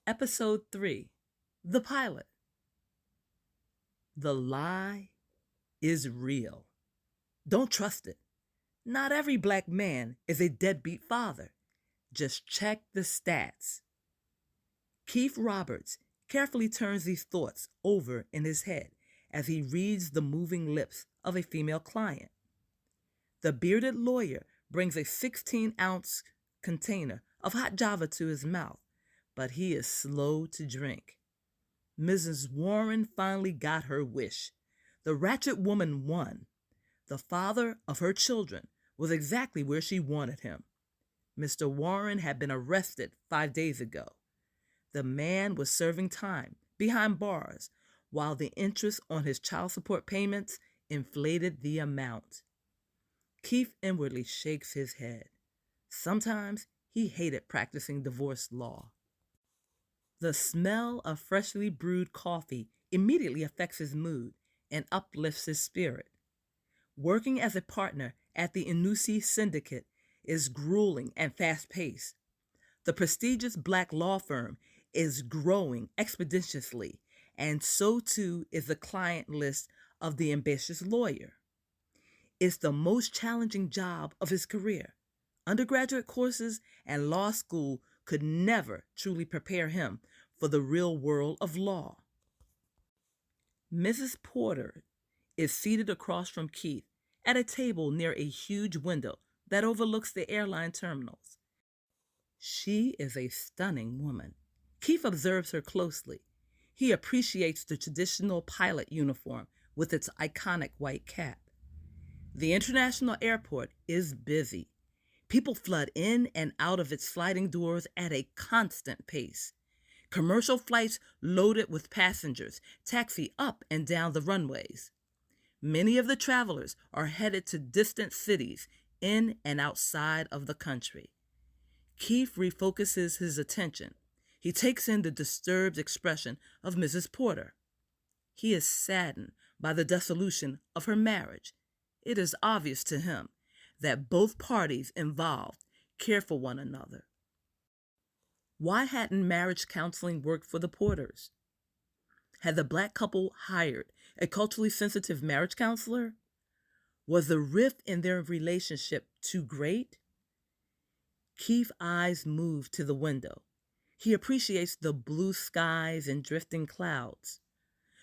Episode 3 The Pilot. The lie is real. Don't trust it. Not every black man is a deadbeat father. Just check the stats. Keith Roberts carefully turns these thoughts over in his head as he reads the moving lips of a female client. The bearded lawyer brings a 16-ounce container of hot java to his mouth, but he is slow to drink. Mrs. Warren finally got her wish. The ratchet woman won. The father of her children was exactly where she wanted him. Mr. Warren had been arrested 5 days ago. The man was serving time behind bars while the interest on his child support payments inflated the amount. Keith inwardly shakes his head. Sometimes he hated practicing divorce law. The smell of freshly brewed coffee immediately affects his mood and uplifts his spirit. Working as a partner at the Inusi Syndicate is grueling and fast-paced. The prestigious black law firm is growing expeditiously, and so too is the client list of the ambitious lawyer. It's the most challenging job of his career. Undergraduate courses and law school could never truly prepare him for the real world of law. Mrs. Porter is seated across from Keith at a table near a huge window that overlooks the airline terminals. She is a stunning woman. Keith observes her closely. He appreciates the traditional pilot uniform with its iconic white cap. The international airport is busy. People flood in and out of its sliding doors at a constant pace. Commercial flights loaded with passengers taxi up and down the runways. Many of the travelers are headed to distant cities in and outside of the country. Keith refocuses his attention. He takes in the disturbed expression of Mrs. Porter. He is saddened by the dissolution of her marriage. It is obvious to him that both parties involved care for one another. Why hadn't marriage counseling worked for the Porters? Had the black couple hired a culturally sensitive marriage counselor? Was the rift in their relationship too great? Keith's eyes move to the window. He appreciates the blue skies and drifting clouds.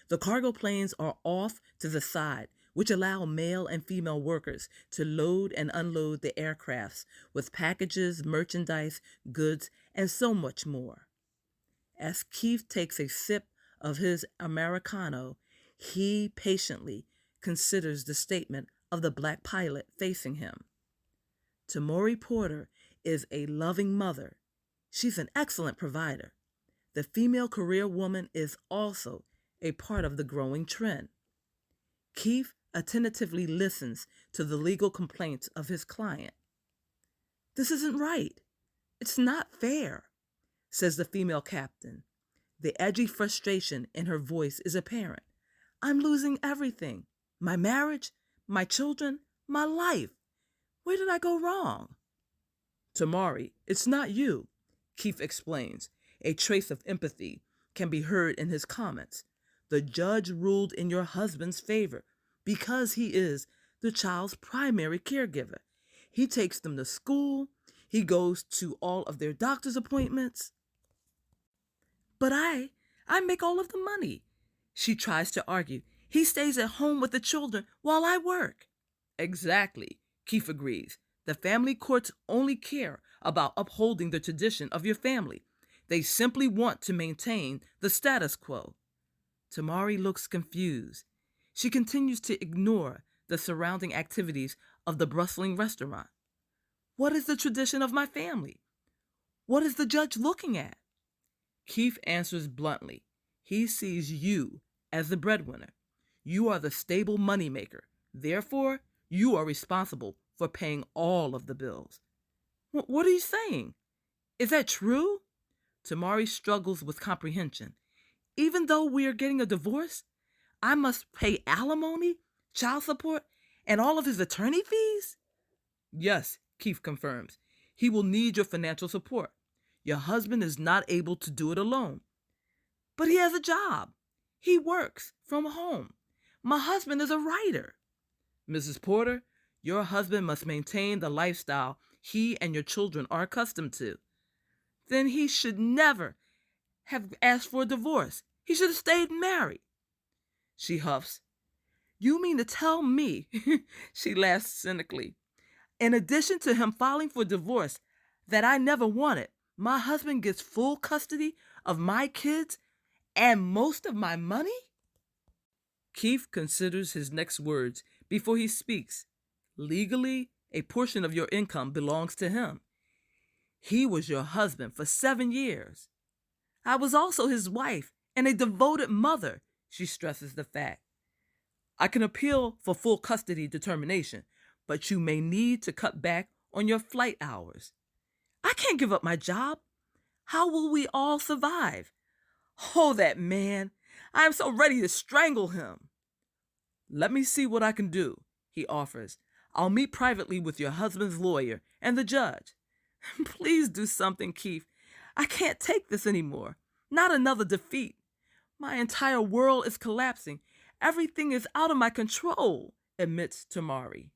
The cargo planes are off to the side, which allow male and female workers to load and unload the aircrafts with packages, merchandise, goods, and so much more. As Keith takes a sip of his Americano, he patiently considers the statement of the black pilot facing him. Tamori Porter is a loving mother. She's an excellent provider. The female career woman is also a part of the growing trend. Keith attentively listens to the legal complaints of his client. "This isn't right. It's not fair," says the female captain. The edgy frustration in her voice is apparent. "I'm losing everything. My marriage, my children, my life. Where did I go wrong?" "Tamari, it's not you," Keith explains. A trace of empathy can be heard in his comments. "The judge ruled in your husband's favor because he is the child's primary caregiver. He takes them to school. He goes to all of their doctor's appointments." "But I make all of the money," she tries to argue. "He stays at home with the children while I work." "Exactly," Keith agrees. "The family courts only care about upholding the tradition of your family. They simply want to maintain the status quo." Tamari looks confused. She continues to ignore the surrounding activities of the bustling restaurant. "What is the tradition of my family? What is the judge looking at?" Keith answers bluntly. He sees you as the breadwinner. You are the stable moneymaker. Therefore, you are responsible for paying all of the bills. What are you saying? Is that true?" Tamari struggles with comprehension. "Even though we are getting a divorce, I must pay alimony, child support, and all of his attorney fees?" "Yes," Keith confirms. "He will need your financial support. Your husband is not able to do it alone. But he has a job. He works from home. My husband is a writer. Mrs. Porter, your husband must maintain the lifestyle he and your children are accustomed to. Then he should never have asked for a divorce. He should have stayed married. She huffs. You mean to tell me, she laughs cynically, in addition to him filing for divorce that I never wanted, my husband gets full custody of my kids and most of my money? Keith considers his next words before he speaks. Legally, a portion of your income belongs to him. He was your husband for 7 years. I was also his wife and a devoted mother, she stresses the fact. I can appeal for full custody determination, but you may need to cut back on your flight hours. I can't give up my job. How will we all survive? Oh, that man. I am so ready to strangle him. Let me see what I can do, he offers. I'll meet privately with your husband's lawyer and the judge. Please do something, Keith. I can't take this anymore. Not another defeat. My entire world is collapsing. Everything is out of my control, admits Tamari.